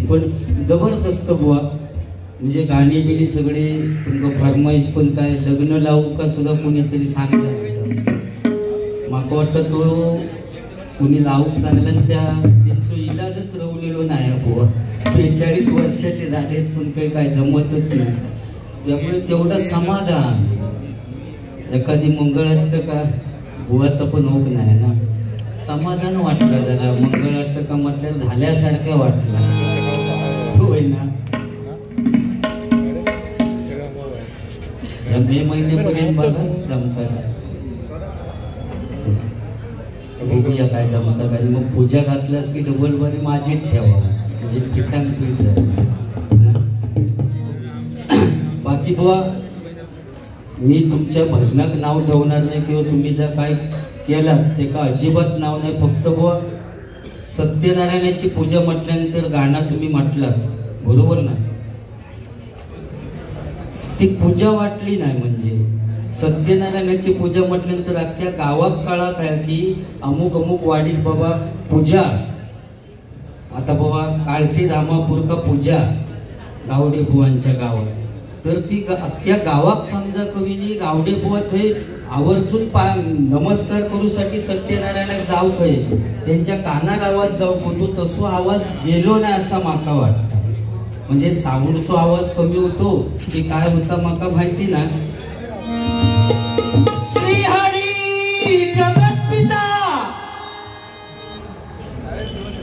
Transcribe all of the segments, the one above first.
पण जबरदस्त बुवा. म्हणजे गाणी बिणी सगळे तुमका फरमाईश पण काय लग्न लावू का सुद्धा कोणीतरी सांगलं. माका वाटतं तो कोणी लावूक सांगला त्यांचं इलाजच रवलेलो नाही बुवा. 42 वर्षाचे झालेत पण काही काय जमतच नाही. त्यामुळे तेवढं समाधान. एखादी मंगळाष्टका बुवाचं पण होत नाही ना. समाधान वाटलं जरा. मंगळाष्टका म्हटलं झाल्यासारखं वाटलं होय ना. मे महिन्यापर्यंत बघा जमता काय बघूया काय जमता काय. मग पूजा घातल्यास की डबल बरी माझीच ठेवा म्हणजे पिठांग पीठ झालं. बाकी बुवा मी तुमच्या भजनाक नाव ठेवणार नाही किंवा तुम्ही जर काय केलात ते का अजिबात नाव नाही. फक्त बुवा सत्यनारायणाची पूजा म्हटल्यानंतर गाणं तुम्ही म्हटलात बरोबर ना. ती पूजा वाटली नाही. म्हणजे सत्यनारायणाची पूजा म्हटल्यानंतर अख्ख्या गावात कळत आहे की अमुक अमुक वाडीत बाबा पूजा. आता बाबा काळशी धामापूर का पूजा गावडे बुवांच्या गावात. तर ती अख्ख्या गावात समजा कवीनी गावडे बुवा थंय आवर्जून नमस्कार करूसाठी सत्यनारायणाक जाऊ खय त्यांच्या कानार आवाज जाऊ होतो. तसो आवाज गेलो नाही असा माका वाटतं. म्हणजे साऊंडचा आवाज कमी होतो की काय होता माका माहिती ना. श्री हरी जगतपिता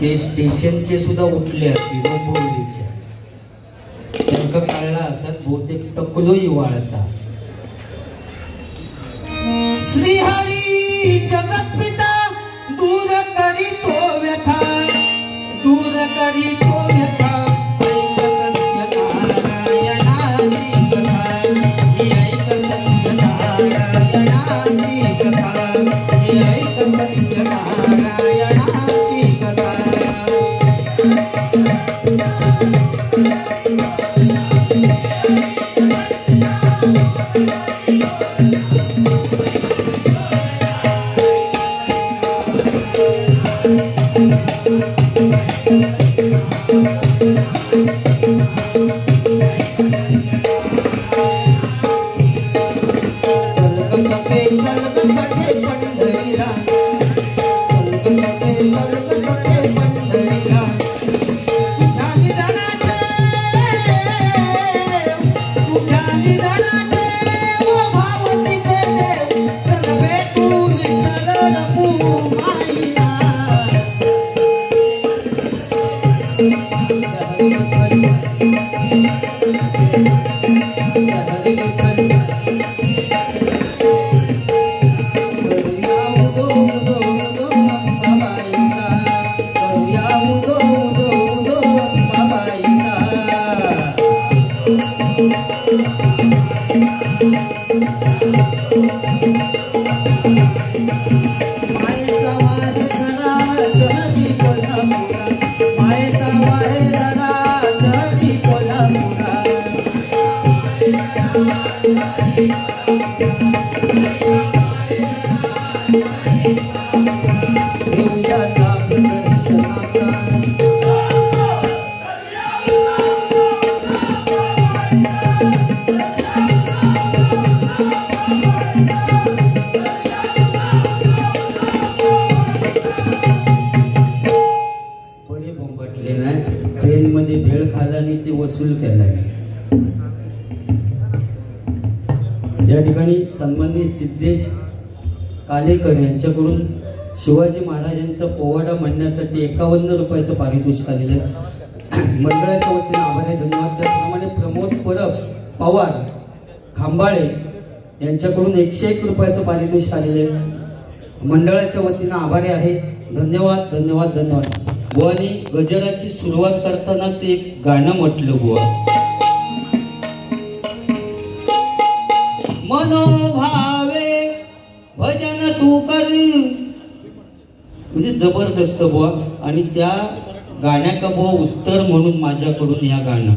ते स्टेशनचे सुद्धा उठले असतील बोललीच्या. त्यांना कळला असत बहुतेक टकलोही वाळता. श्री हरी जगतपिता दूर करी तो व्यथा दूर करी तो व्यथा. वसूल केलाय. या ठिकाणी सन्माननीय सिद्धेश कालेकर यांच्याकडून शिवाजी महाराजांचा पोवाडा म्हणण्यासाठी 51 रुपयाचं पारितोषिक आलेलं आहे. मंडळाच्या वतीने आभार आहे, धन्यवाद. त्याप्रमाणे प्रमोद परब पवार खांबाळे यांच्याकडून 101 रुपयाचं पारितोषिक आलेलं आहे. मंडळाच्या वतीने आभारी आहे. धन्यवाद धन्यवाद धन्यवाद. बुवानी गजराची सुरुवात करतानाच एक गाणं म्हटलं बुवा. मनोभावे भजन तू कर, म्हणजे जबरदस्त बुवा. आणि त्या गाण्याका बुवा उत्तर म्हणून माझ्याकडून या गाणं.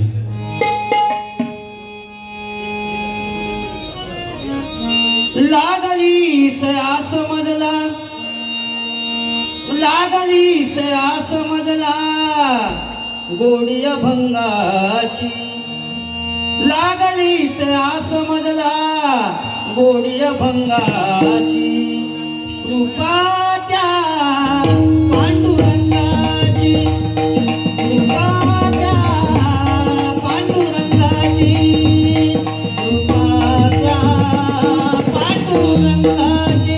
लागली सया समजला, लागली सया समजला, गोडी अभंगाची, लागलीच आसमजला गोडी अभंगाची, कृपा त्या पांडुरंगाची, कृपा त्या पांडुरंगाची, कृपा त्या पांडुरंगाची.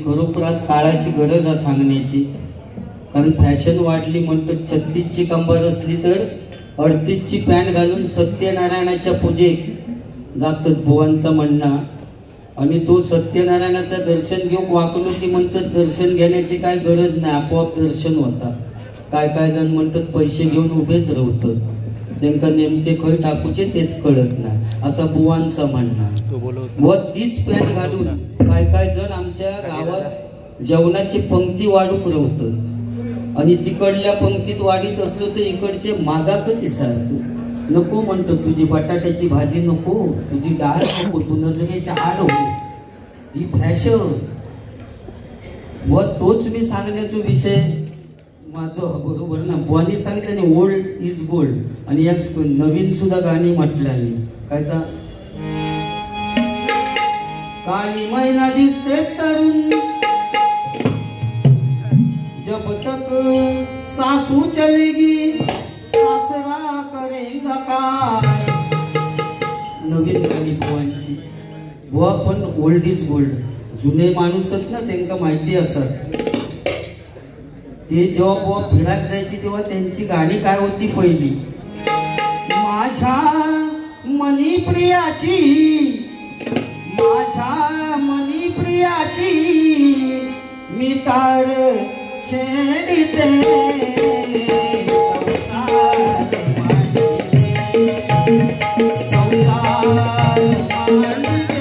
खरोखरच काळाची गरज आहे सांगण्याची, कारण फॅशन वाढली म्हणतो. 36ची कंबर असली तर 38ची पॅन्ट घालून सत्यनारायणाच्या पूजेक जातात बुवांचं म्हणणं. आणि तो सत्यनारायणाचं दर्शन घेऊन वाकलो की म्हणतात दर्शन घेण्याची काय गरज नाही, आपोआप दर्शन होतात. काय काय जण म्हणतात पैसे घेऊन उभेच राहतात, त्यांना नेमके खय टाकूचे तेच कळत नाही, असं बुवांचं म्हणणं. व तीच पॅन्ट घालून काय काय जण आमच्या गावात जेवणाची पंक्ती वाढूक राहतात. आणि तिकडल्या पंक्तीत वाढीत असलो तर इकडचे मागातच विचारतो, नको म्हणतो तुझी बटाट्याची भाजी नको, तुझी डाळ नको, तू नजरेच्या आड हो. ही फॅशन. व तोच मी सांगण्याचा विषय माझं बरोबर ना. बुवानी सांगितलं नाही ओल्ड इज गोल्ड. आणि या नवीन सुद्धा गाणी म्हटल्याने काय तर काली मैना दिसतेस तरुण जब तक सासू चलेगी सासरा करेगा काय. नवीन गाणी बुवांची. बुवा पण ओल्ड इज गोल्ड. जुने माणूस आहेत ना त्यांना माहिती असत. ते जेव्हा बुवा फिराक जायची तेव्हा त्यांची गाणी काय होती पहिली, माझ्या मनी प्रियाची, माझ्या मनी प्रियाची मी तार छेडिते, संसार मांडिते,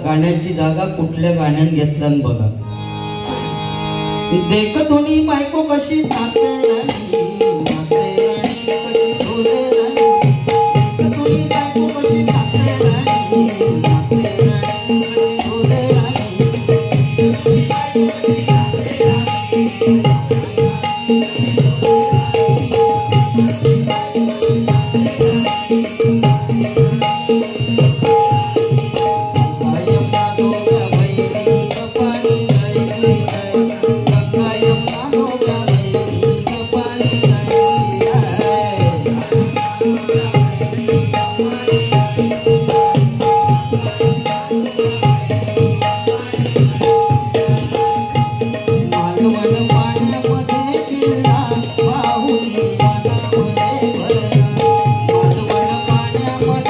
गाण्याची जागा कुठल्या गाण्यात घेतल्या बघा. देख दोन्ही बायको कशी नाचे राणी, नाचे राणी कशी ढोले राणी, देख दोन्ही बायको कशी नाचे राणी, नाचे राणी कशी ढोले राणी. पाण्यामध्ये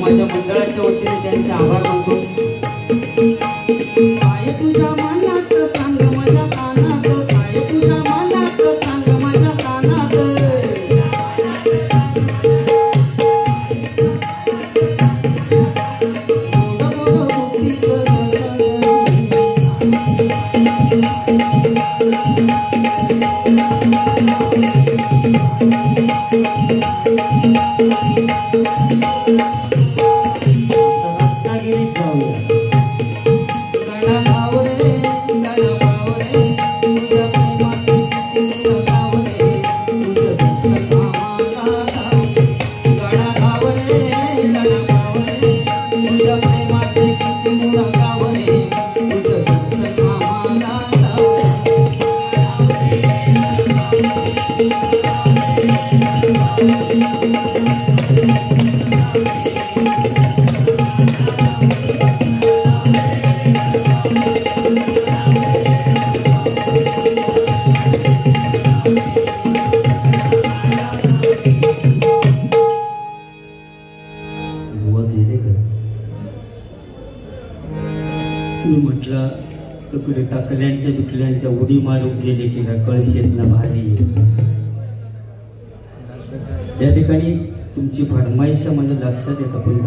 माझ्या मंडळाच्या वतीने त्यांचे आभार मानतो. काय तुझ्या मनात सांग माझ्या कानात, काय तुझ्या मनात सांग माझ्या कानात, गोड गोड गोपीत म्हटलं तिकडे टाकल्यांच्या बिकल्यांच्या उडी मारून गेले की काय कळशेत ना भारी. या ठिकाणी तुमची फरमाईश माझ्या लक्षात येतं, पण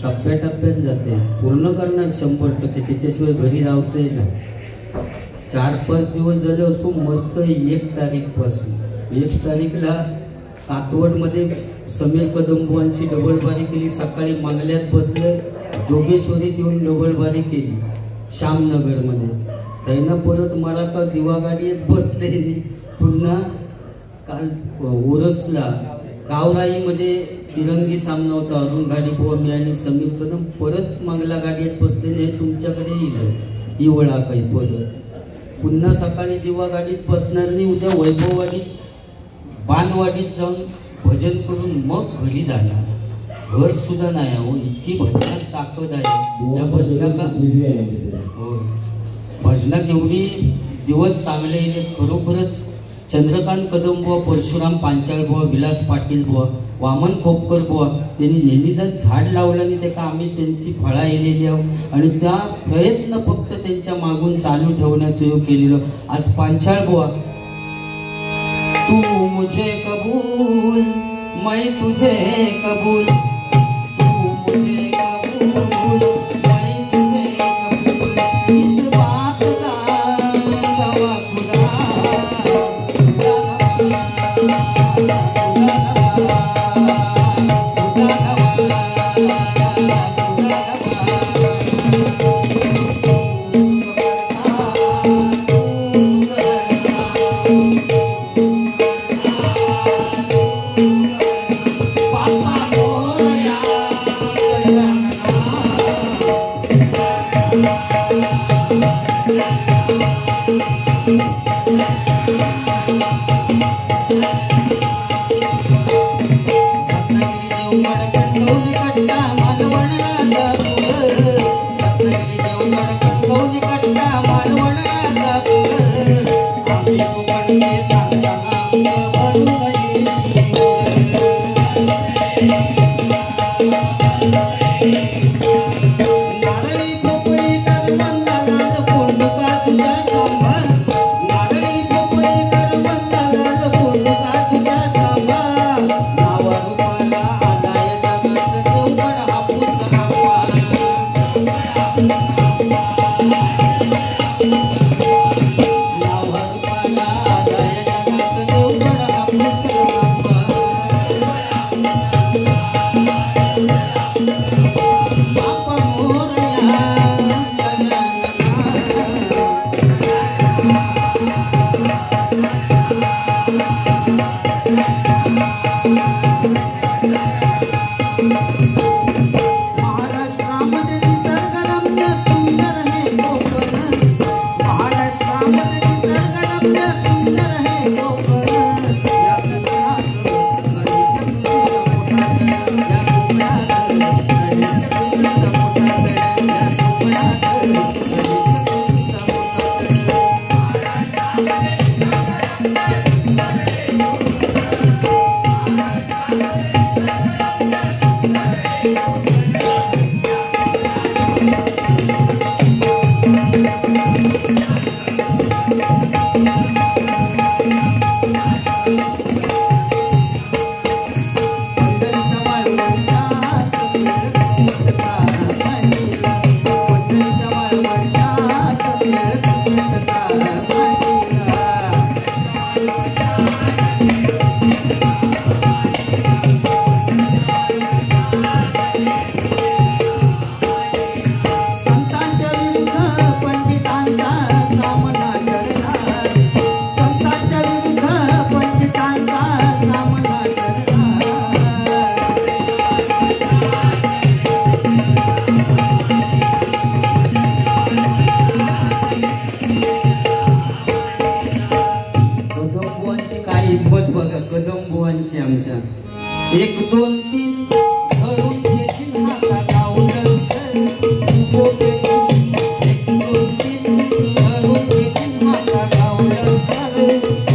टप्प्याटप्प्यात जाते. पूर्ण करणार 100%, त्याच्याशिवाय घरी जायचंय ना. 4-5 दिवस झाले असो मत 1 तारीखपासून. 1 तारीखला कातवडमध्ये समीर कदमबुवांशी डबलबारी केली. सकाळी मांगल्यात बसले, जोगेश्वरीत येऊन डबलबारी केली श्यामनगरमध्ये. त्यांना परत मला का दिवागाडीत बसले. पुन्हा काल ओरसला गावराईमध्ये तिरंगी सामना होता. अरुण गाडी बुवा मी आणि समीर कदम परत मंगला गाडीत बसलेले. तुमच्याकडे येईल इवळा काही परत. पुन्हा सकाळी दिवा गाडीत बसणार नाही. उद्या वैभववाडीत बाणवाडीत जाऊन भजन करून मग घरी जाणार. घर सुद्धा नाही हो, इतकी भजनात ताकद आहे या भजनाका. हो, भजनात एवढी दिवस चांगले येले खरोखरच. चंद्रकांत कदम बुवा, परशुराम पांचाळ बुवा, विलास पाटील बुवा, वामन खोपकर बुवा, यांनी जर झाड लावलं नाही ते का आम्ही त्यांची फळा येलेली आहोत. आणि त्या प्रयत्न फक्त त्यांच्या मागून चालू ठेवण्याचं योग केलेलं. आज पांचाळ बुवा, तू मुझे कबूल मैं तुझे कबूल, तू मुझे कबूल मैं तुझे कबूल, इस बात का गवाह खुदा, कदमबुवांची आमच्या 1 2 3 धरून घेतील हाता गावलं उभो घेतील 1 2 3 धरून घेतील हाता गावलं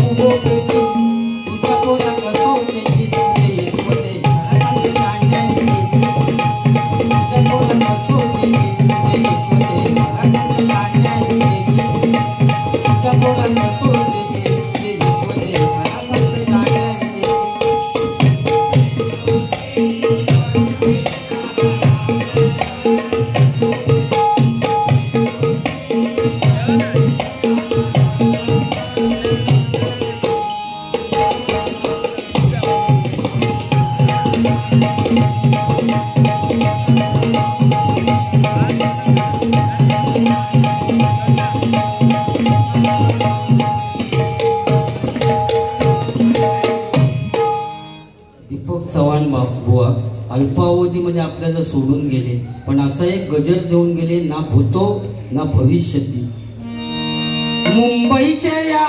उभो घेतील तुझ्या पोरा कसोटीची देशवते घरात कांड्यांची तुझ्या पोरा कसोटीची देशवते घरात कांड्यांची तुझ्या पोरा कसोटीची देशवते चव्हाण बुवा अल्पावधीमध्ये आपल्याला सोडून गेले, पण असा एक गजर देऊन गेले, ना भूतो ना भविष्यती. मुंबईच्या या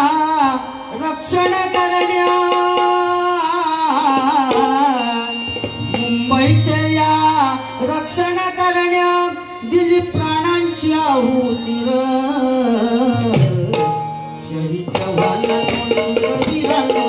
रक्षण करण्या, मुंबईच्या या रक्षण करण्या दिली प्राणांची आहुती. शहीद जवानांनो सुरवीरांनो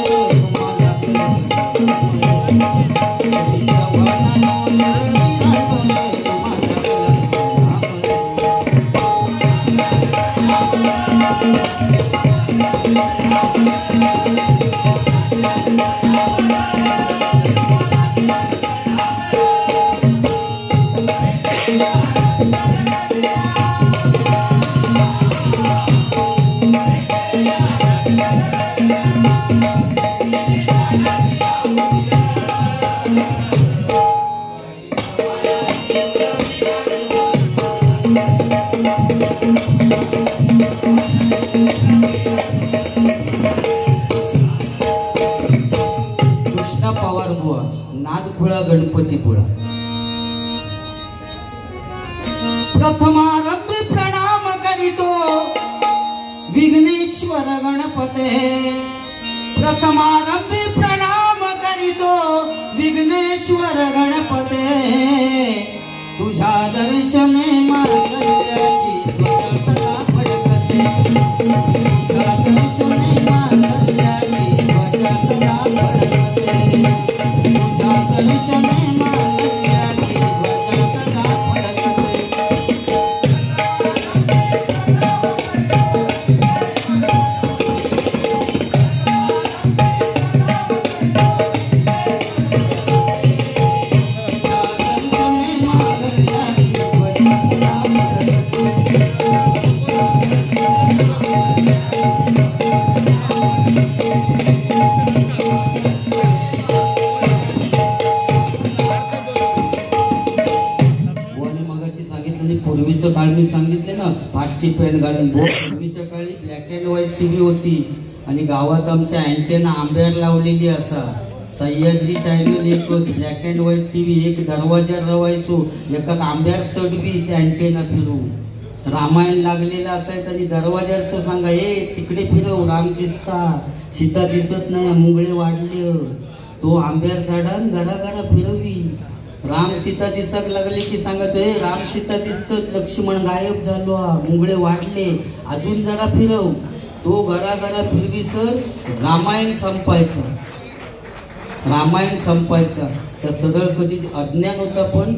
कृष्णा पवार बुवा नादखुळा गणपतीपुळा. प्रथमारंभी प्रणाम करीतो विघ्नेश्वर गणपते. प्रथमारंभी प्रणाम करीतो विघ्नेश्वर गणपते. तुझ्या दर्शने मार्गदर्शनाची ध्वजा सदा फडकते. तुझ्या दर्शने मार्गदर्शनाची ध्वजा सदा फडकते. तुझ्या दर्शने मार्गदर्शनाची ध्वजा सदा फडकते. पूर्वीचं काळ मी सांगितले ना, फाटकी पॅन्ट घालून. पूर्वीच्या काळी ब्लॅक अँड व्हाईट टीव्ही होती आणि गावात आमच्या अँटेना आंब्यावर लावलेली असा. सह्याद्री चॅनल एकच ब्लॅक अँड व्हाईट टीव्ही. एक दरवाजा रवायचो, एका आंब्यावर चढवी ते अँटेना फिरू रामायण लागलेलं असायचं आणि दरवाजाचं सांगा तिकडे फिरव राम दिसता, सीता दिसत नाही, मुंगळे वाढले. तो आंब्यार झाडान घरा फिरवी. राम सीता दिसक लागले की सांगायचं राम सीता दिसत, लक्ष्मण गायब झालो, मुंगळे वाढले, अजून जरा फिरव. तो घरा फिरवी सर रामायण संपायचा. त्या सरळ कधी अज्ञान होता पण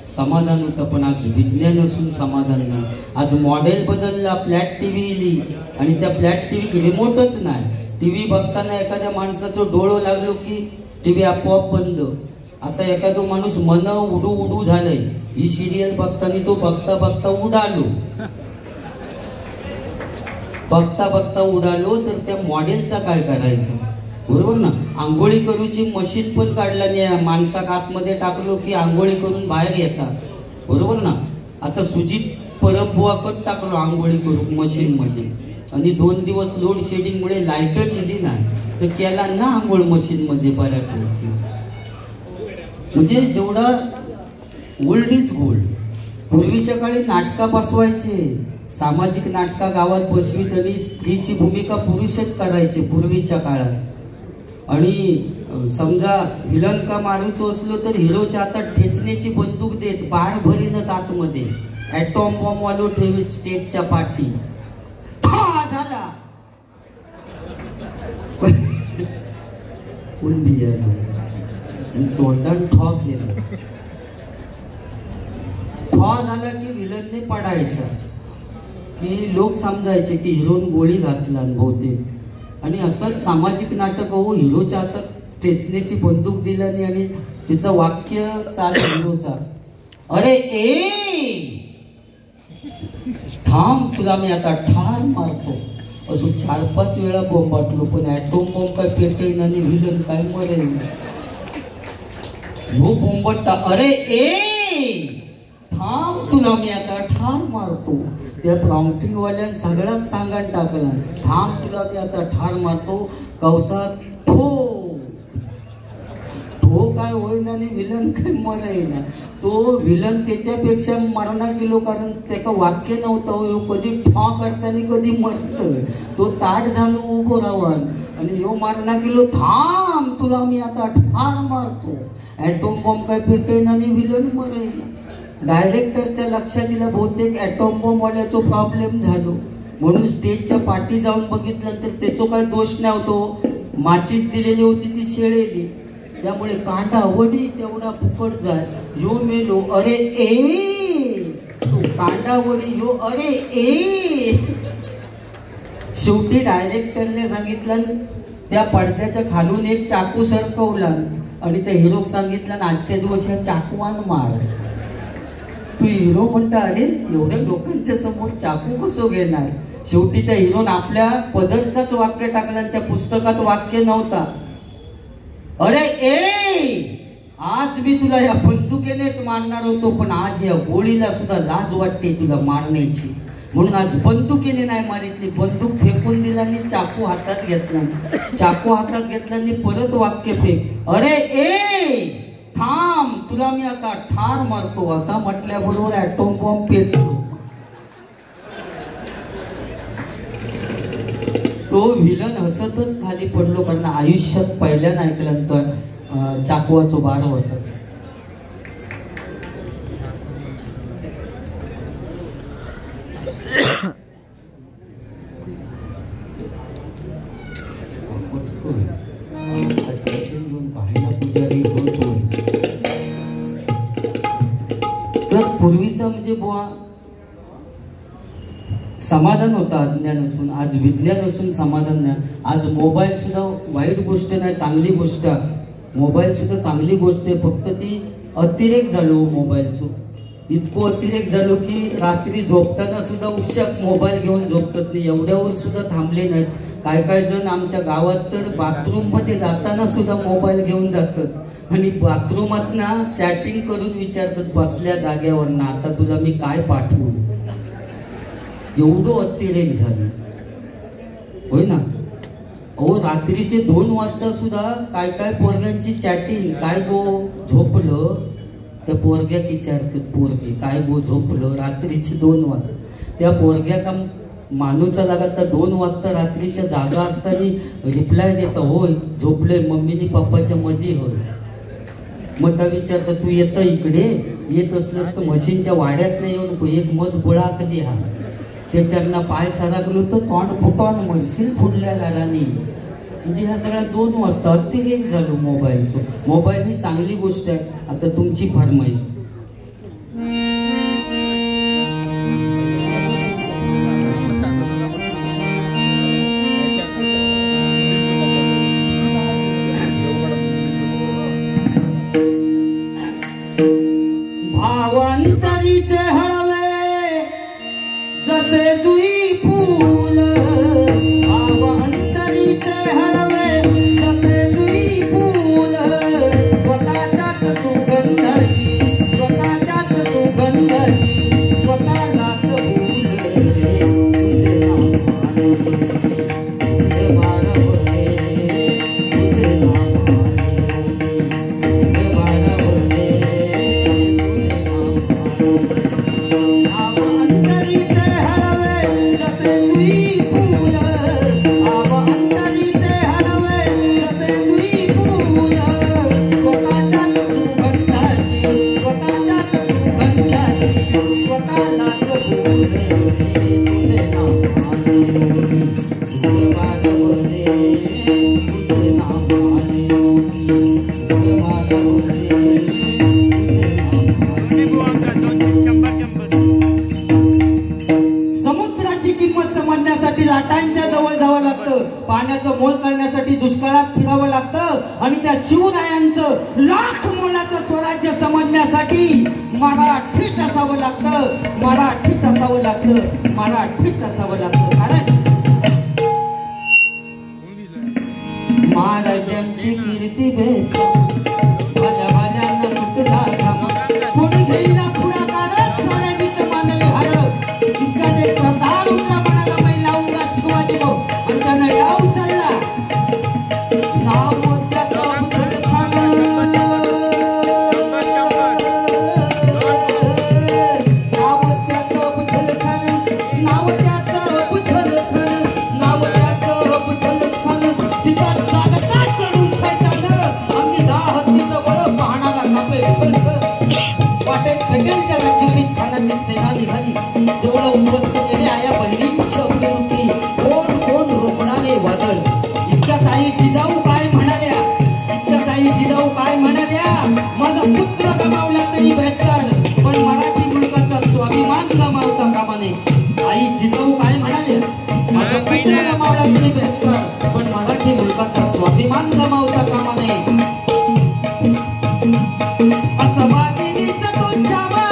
समाधान होतं. पण आज विज्ञान असून समाधान नाही. आज मॉडेल बदलला, फ्लॅट टीव्ही इली आणि त्या फ्लॅट टीव्ही रिमोटच नाही. टीव्ही बघताना एखाद्या माणसाचं डोळं लागलो की टीव्ही आपोआप बंद. आता एखादा माणूस मन उडू झालंय. ही सिरियल बघताना तो बघता उडालो तर त्या मॉडेलचा काय करायचं, बरोबर ना. आंघोळी करूची मशीन पण काढला नाही. माणसाक आतमध्ये टाकलो की आंघोळी करून बाहेर येतात, बरोबर ना. आता सुजित परबुवाकट टाकलो आंघोळी करू मशीन मध्ये आणि 2 दिवस लोड शेडिंग मुळे लाईटच इली नाही तर केला ना आंघोळ मशीन मध्ये बऱ्यापैकी. म्हणजे जेवढा ओल्ड इज गोल्ड. पूर्वीच्या काळी नाटका बसवायचे, सामाजिक नाटका गावात बसवीत आणि स्त्रीची भूमिका पुरुषच करायचे पूर्वीच्या काळात. आणि समजा विलन का मारूचो असलो तर हिरोच्या हातात ठेचण्याची बंदूक देत बाहेर भरीनच आतमध्ये ॲटॉम बॉम्ब वालो ठेवीत स्टेजच्या पाठी. झाला मी तोंडान ठॉ केलं. ठॉ झाला की विलनने पडायचा की लोक समजायचे की हिरोन गोळी घातला बहुतेक. आणि असंच सामाजिक नाटक हो. हिरोच्या हातात ठेचण्याची बंदूक दिल्याने आणि तिचं वाक्य चालू हिरोचा, अरे थांब तुला मी आता ठार मारतो. असं 4-5 वेळा बॉम्ब वाटलो पण ॲटॉम बॉम्ब काय पेटेन आणि विलन काय मरेन. ह्यो बोंबट्टा, अरे थांब तुला मी आता ठार मारतो. त्या प्रॉम्प्टिंग वाल्यान सगळ्यात सांगान टाकला, थांब तुला मी आता ठार मारतो. कवसात ठो काय होईना आणि विलन काय मरेना. तो विलन त्याच्यापेक्षा मरणा गेलो कारण त्याचं वाक्य नव्हतं. कधी ठॉ करताना कधी मरत. तो ताट झालो उभो राहून आणि यो मारणा गेलो, थांब तुला मी आता ठार मारतो. ॲटॉम बॉम्ब काय पेटेन आणि विलन मरेना. डायरेक्टरच्या लक्षात दिला बहुतेक ॲटॉम बॉम्ब वाल्याचा प्रॉब्लेम झालो म्हणून स्टेजच्या पाठी जाऊन बघितलं तर त्याचा काय दोष नव्हतो. माचीस दिलेली होती ती शेळेली, त्यामुळे कांदा वडी तेवढा फुकट जाय. यो मेलो, अरे तो कांदा वडी यो, अरे शेवटी डायरेक्टरने सांगितलं त्या पडद्याच्या खालून एक चाकू सरकवला आणि त्या हिरोक सांगितलं आजच्या दिवस ह्या चाकवान मार. तू हिरो म्हणता अरे एवढ्या लोकांच्या समोर चाकू कसं घेणार. शेवटी त्या हिरोन आपल्या पदरचाच वाक्य टाकला आणि त्या पुस्तकात वाक्य नव्हता, अरे आज मी तुला या बंदुकीनेच मारणार होतो पण आज या गोळीला सुद्धा लाज वाटते तुला मारण्याची म्हणून आज बंदुकीने नाही मारितली. बंदूक फेकून दिला आणि चाकू हातात घेतला आणि परत वाक्य फेक, अरे थांब तुला मी आता ठार मारतो. असा म्हटल्याबरोबर ॲटॉम बॉम्ब पेटलो. तो विलन हसतच खाली पडलो कारण आयुष्यात पहिल्यांदा ऐकल्यानंतर चाकवाचो बार होता. पूर्वीचा म्हणजे बुवा समाधान होतं अज्ञान असून, आज विज्ञान असून समाधान नाही. आज मोबाईल सुद्धा वाईट गोष्ट नाही, चांगली गोष्ट. मोबाईल सुद्धा चांगली गोष्ट आहे, फक्त ती अतिरेक झालो. मोबाईलचं इतकं अतिरेक झालो की रात्री झोपताना सुद्धा उशाक मोबाईल घेऊन झोपतात नाही. एवढ्यावर सुद्धा थांबले नाहीत. काय जण आमच्या गावात तर बाथरूम मध्ये जाताना सुद्धा मोबाईल घेऊन जातात आणि बाथरूमात ना चॅटिंग करून विचारतात बसल्या जागेवर ना आता तुला मी काय पाठवू. एवढं अतिरेक झालं होय ना. अहो रात्रीचे 2 वाजता सुद्धा काय पोरग्यांची चॅटिंग, काय गो झोपलं. त्या पोरग्या विचारतात पोरगे काय गो झोपलं रात्रीचे 2 वाजता. त्या पोरग्या का मानूचा लागत 2 वाजता रात्रीच्या जागा असताना रिप्लाय देता, होय झोपले मम्मीनी पप्पाच्या मध्ये होय. मग त्या विचारता तू येतं इकडे, येत असलंस तर मशीनच्या वाड्यात नाही येऊ नको, एक मस बुळा कधी हा त्याच्यानं पाय सारागलो तर तोंड फुटून मरशील फुडल्या गालानी. म्हणजे ह्या सगळ्या 2 वाजता अतिरेक झालो मोबाईलचं. मोबाईल ही चांगली गोष्ट आहे. आता तुमची फरमाईश. भावांतरीचे हळवे जसे जुई फूल, भावांतरीचे हळवे जसे जुई फूल, स्वतःच्याच सुगंधाची, स्वतःच्याच सुगंधाची स्वतःलाच फूल. तुझे नाव तुझे बारावणे, तुझे नाव तुझे बारावणे. अंतरीचे हळवे जसे जुई फूल, अंतरीचे हळवे जसे जुई फूल, स्वतःच्याच सुगंधाची, स्वतःच्याच सुगंधाची स्वतःलाच फूल. तुझे नाव तुझे बारावणे, तुझे नाव तुझे बारावणे. समुद्राची किंमत समजण्यासाठी लाटांच्या जवळ जावं लागतं, पाण्याचं मोल करण्यासाठी दुष्काळात फिरावं लागतं, आणि त्या शिवरायांचं लाख मोलाचं स्वराज्य समजण्यासाठी मराठीच असावं लागतं, मराठीच असावं लागतं, मराठीच असावं लागतं. कारण महाराजांची कीर्ती भेट भल्या भल्यांना सुटला घाम, कोणी घेईना पुढाकार सोन्यानीच मानले हार. इतका ते सरदार उठला म्हणाला मै लावूंगा शिवाजी भाऊ, आणि त्यानं डाव चालला. नाव त्याचं बुधड खान, नाव त्याचं बुधड खान, नाव त्याचं बुधड खान, नाव त्याचं बुधड खान. चितात जागता चढून सैतान, अंगी हत्तीचं बळ पाहणारा कापे छळछळ. वाटेत भेटेल त्याला जीवित खानाची सेना निघाली. तेवढं उद्ध्वस्त केले आया बहिणींची अभिवृत्ती, कोण कोण रोखणारे वादळ. इतक्या काही जिजाऊ काय म्हणाल्या, इतक्या काही जिजाऊ काय म्हणाल्या, माझा पुत्र गमावला तरी बेहतर, पण मराठी मुलगाचा स्वाभिमान गमावता कामा नये. आई जिजाऊ काय म्हणाल्या, माझा पुत्र गमावला तरी बेहतर, पण मराठी मुलगाचा स्वाभिमान गमावता कामा नये. असं वाघिणीचा तो छावा,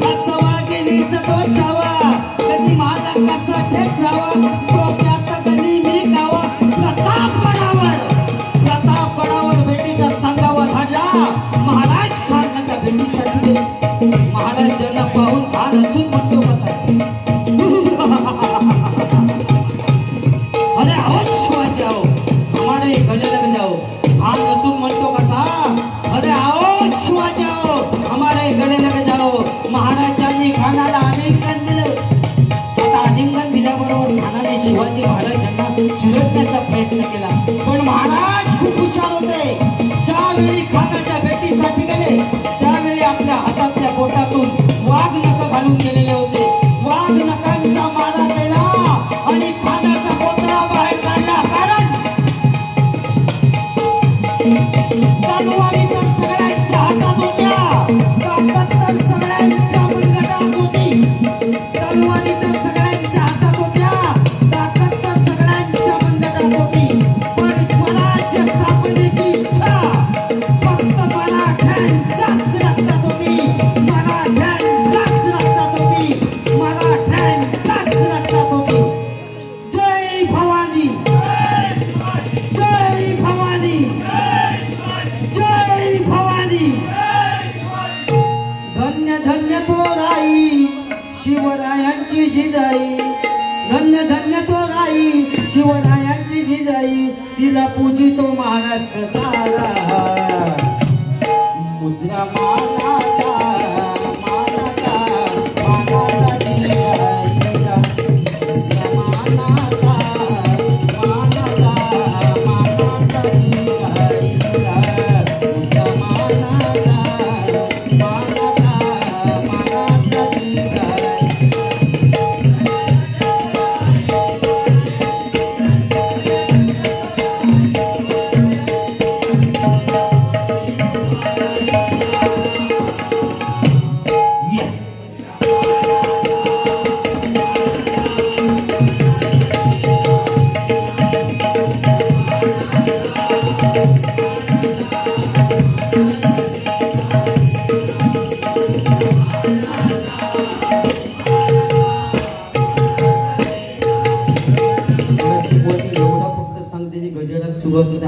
असं वाघिणीचा तो छावा, कधी माझा कसा ठेकावा, डोक्यात गणी मी गावा. प्रतापगडावर भेटीचा संगावा झाडला, महाराज खानाच्या भेटीसाठी. महाराजांना पाहून खान असून म्हणतो कसा, अरे आओ शिवाजी आओ, हमारे गले लग जाओ. खान असून म्हणतो कसा, अरे आओ शिवाजी आओ, हमारे गले लग जाओ. महाराजांनी खानाला आलिंगन दिलं. आता आलिंगन दिल्याबरोबर खानाने शिवाजी महाराजांना चिरडण्याचा प्रयत्न केला, पण महाराज खूप हुशार होते. ज्यावेळी खानाच्या भेटीसाठी गेले त्यावेळी आपल्या हातातल्या बोटातून वाघ नख घालून गेलेले होते. वाघ नखांचा मारा केला आणि खानाचा कोतरा बाहेर काढला. कारण तलवारी तर सगळ्यांच्या हातात होत्या, ताकद तर सगळ्यांच्या मनगटात होती. तलवारी तर सगळ्यांच्या हातात होत्या, ताकद तर सगळ्यांच्या मनगटात होती, पण स्वराज्य स्थापनेची इच्छा फक्त मराठ्यांच्याच रक्तात होती, मराठ्यांच्याच रक्तात होती, मराठ्यांच्याच रक्तात होती. जय भवानी, जय भवानी, जय भवानी. धन्य धन्य थोराई शिवरायांची जिजाई, धन्य धन्य थोराई शिवरायांची जिजाई, तिला पूजितो महाराष्ट्र सारा. उजरा मानाचा मानाचा मानाचा निघाईला उजरा मानाचा मानाचा मानाचा निघाईला उजरा मानाचा मानाचा मानाचा निघाईला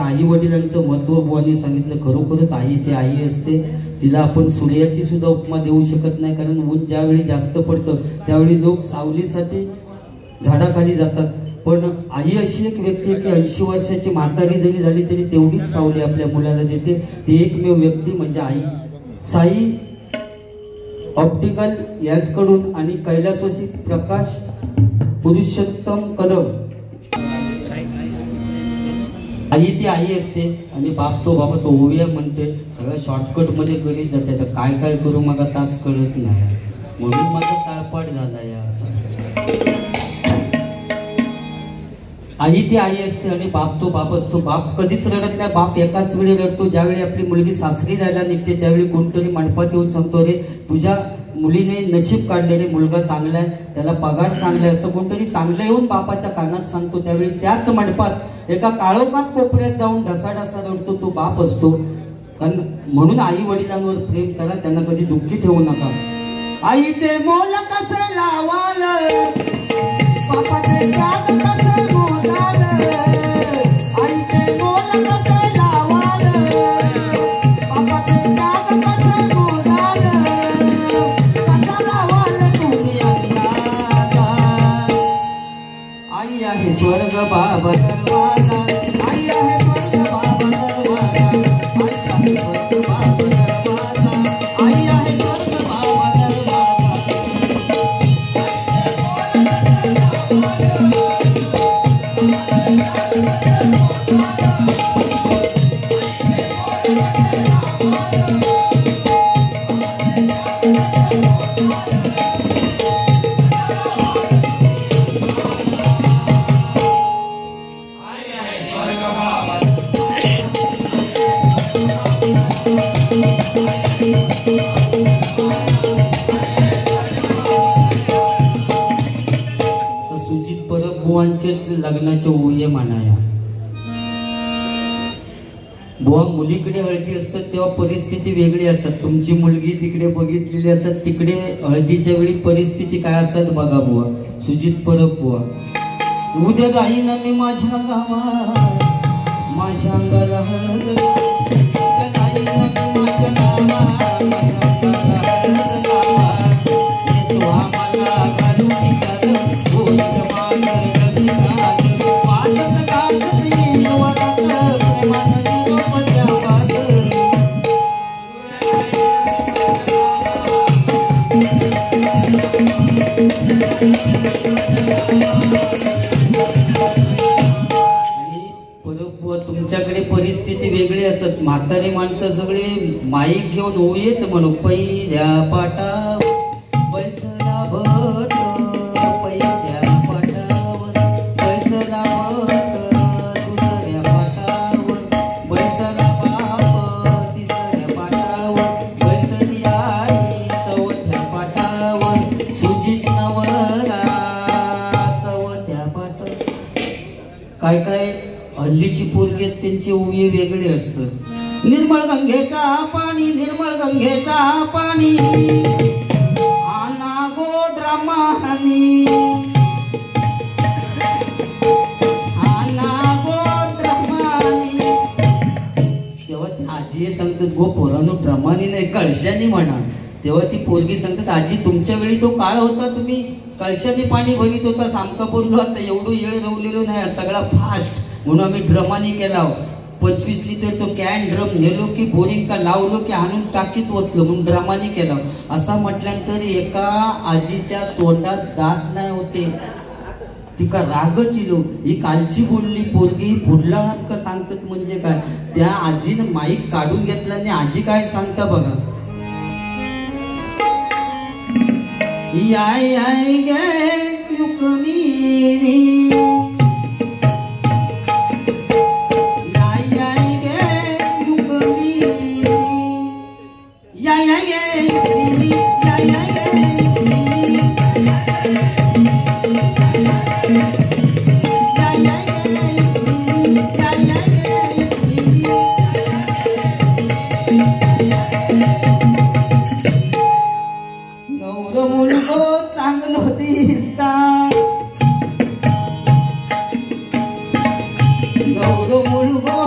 आई वडिलांचं महत्व बुवांनी सांगितलं. खरोखरच आई ते आई असते. तिला आपण सूर्याची सुद्धा उपमा देऊ शकत नाही, कारण ऊन ज्यावेळी जास्त पडतं त्यावेळी लोक सावलीसाठी झाडाखाली जातात. पण आई अशी एक व्यक्ती आहे की 80 वर्षाची म्हातारी जरी झाली तरी तेवढीच सावली आपल्या मुलाला देते. ती एकमेव व्यक्ती म्हणजे आई. साई ऑप्टिकल याचकडून आणि कैलासवासी प्रकाश पुरुषोत्तम कदम. आई ती आई असते आणि बाप तो बाबाचा ओविया म्हणते. सगळ्या शॉर्टकट मध्ये करीत जाते. तर काय काय करू मला ताच कळत नाही, म्हणून माझा ताळपाट झाला या असं. आई ती आई असते आणि बाप तो बाप असतो. बाप कधीच रडत नाही. बाप एकाच वेळी रडतो. ज्यावेळी आपली मुलगी सासरी जायला निघते त्यावेळी कोणतरी मंडपात येऊन सांगतो, रे तुझ्या मुलीने नशीब काढले रे, मुलगा चांगला आहे, त्याला पगार चांगला आहे, असं कोणतरी चांगलं येऊन बापाच्या कानात सांगतो. त्यावेळी त्याच मंडपात एका काळोखात कोपऱ्यात जाऊन ढसाढसा रडतो तो बाप असतो. कारण म्हणून आई वडिलांवर प्रेम करा, त्यांना कधी दुःखी ठेवू नका. आईचे मोल कसे लावाल, बापाचे त्याग कसे मोजाल, आईचे मोल कसे लावाल, बापाचे त्याग कसे मोजाल, कसा लावाल तुम्ही अंदाजा. आई आहे स्वर्ग बाबा दरवाजा, आई आहे स्वर्ग बाबा दरवाजा, आई आहे स्वर्ग बाबा दरवाजा, आई आहे स्वर्ग बाबा दरवाजा. सुजित परब बुवांचेच लग्नाचे ओये मानाया. बुवा मुलीकडे हळदी असतात तेव्हा परिस्थिती वेगळी असतात. तुमची मुलगी तिकडे बघितलेली असतात, तिकडे हळदीच्या वेळी परिस्थिती काय असतात बघा बुवा. सुजित परब बुवा. उद्या जाईन मी माझ्या गावात, माझ्या अंगाला हळद, उद्या जाईन मी माझ्या गावात, माझ्या अंगाला हळद गावात, येतो आम्हाला घालून निषाद, होईल मांडर गलिनाद, पाचच गात प्रेम वरात, प्रेमानं निरोपच्या पात. तुमच्याकडे परिस्थिती वेगळी असत. म्हातारी माणसं सगळे माईक घेऊन ओयेच म्हणू. पहिल्या पाटावर पैसला भट, पहिल्या पाटावर पैसला भट, दुसऱ्या पाटावर पैसला बाप, तिसऱ्या पाटावर पैसली आई, चौथ्या पाटावर सुजित नवरा, चौथ्या पाटावर. काय काय हल्लीची पोरगी त्यांचे ओये वेगळे असतात. निर्मळ गंगेचा पाणी, निर्मळ गंगेचा पाणी, आना गोड रमानी, आना गोड रमानी. तेव्हा ती आजी सांगतात, गो पोरानो ड्रमानी नाही कळशानी म्हणा. तेव्हा ती पोरगी सांगतात, आजी तुमच्या वेळी तो काळ होता, तुम्ही कळशाने पाणी भरीत होता, सामका बोललो आता एवढं येळ रवलेलो नाही, सगळा फास्ट, म्हणून आम्ही ड्रमानी केला. 25 लिटर तो कॅन ड्रम नेलो की बोरिंग का लावलो की आणून टाकीत ओतलं म्हणून ड्रमाने केलं. असं म्हटल्यानंतर एका आजीच्या तोंडात दात नाही होते, तिका रागच इलो. ही कालची बोलली पोरगी पुढला हक्क सांगतात म्हणजे काय. त्या आजीनं माईक काढून घेतला आणि आजी काय सांगता बघा. याय याय गे युकमिनी, याय याय गे युकमिनी, याय याय गे युकमिनी, याय याय गे युकमिनी, याय याय गे युकमिनी, याय याय गे युकमिनी. नवरो मुलगो चांगलो दिसता, नवरो मुलगो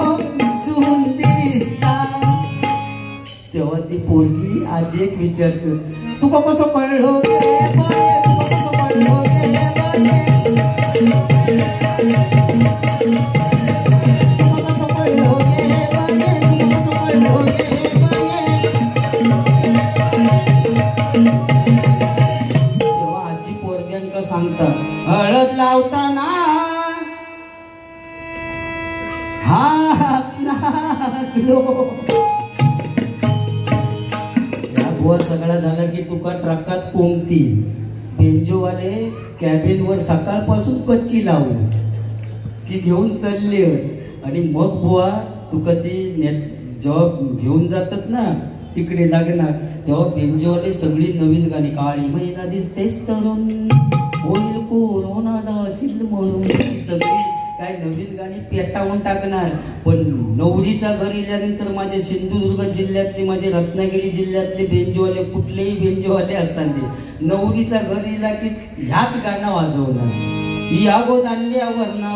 चून दिसता. तेव्हा ती पोरगी आज एक विचारतो, तुका कसं कळलो गे बाये, तुका कसं कळलो गे बाये, तुका कसं कळलो गे बाये, तुका कसं कळलो गे बाये. तेव्हा आजी पोरग्यांका सांगता, हळद लावताना हात लागलो. या बुवा सगळा झाला की तुका ट्रकात कोंबतील. बेंजोवाले कॅबिनवर सकाळपासून कच्ची लावू की घेऊन चालले. आणि मग बुवा तुका ती जेव्हा घेऊन जातात ना तिकडे लागणार, तेव्हा बेंजोवाले सगळी नवीन गाणी, काळी मैना दिसतेस तरुण, होईल कोरोना जाशील मरून, सगळी काय नवीन गाणी पेटावून टाकणार. पण नवरीचा घर इल्यानंतर माझे सिंधुदुर्ग जिल्ह्यातले, माझे रत्नागिरी जिल्ह्यातले बेंजोवाले, कुठलेही बेंजोवाले असताना नवरीचा घर इला की ह्याच गाणं वाजवणार. या गो दांड्यावर ना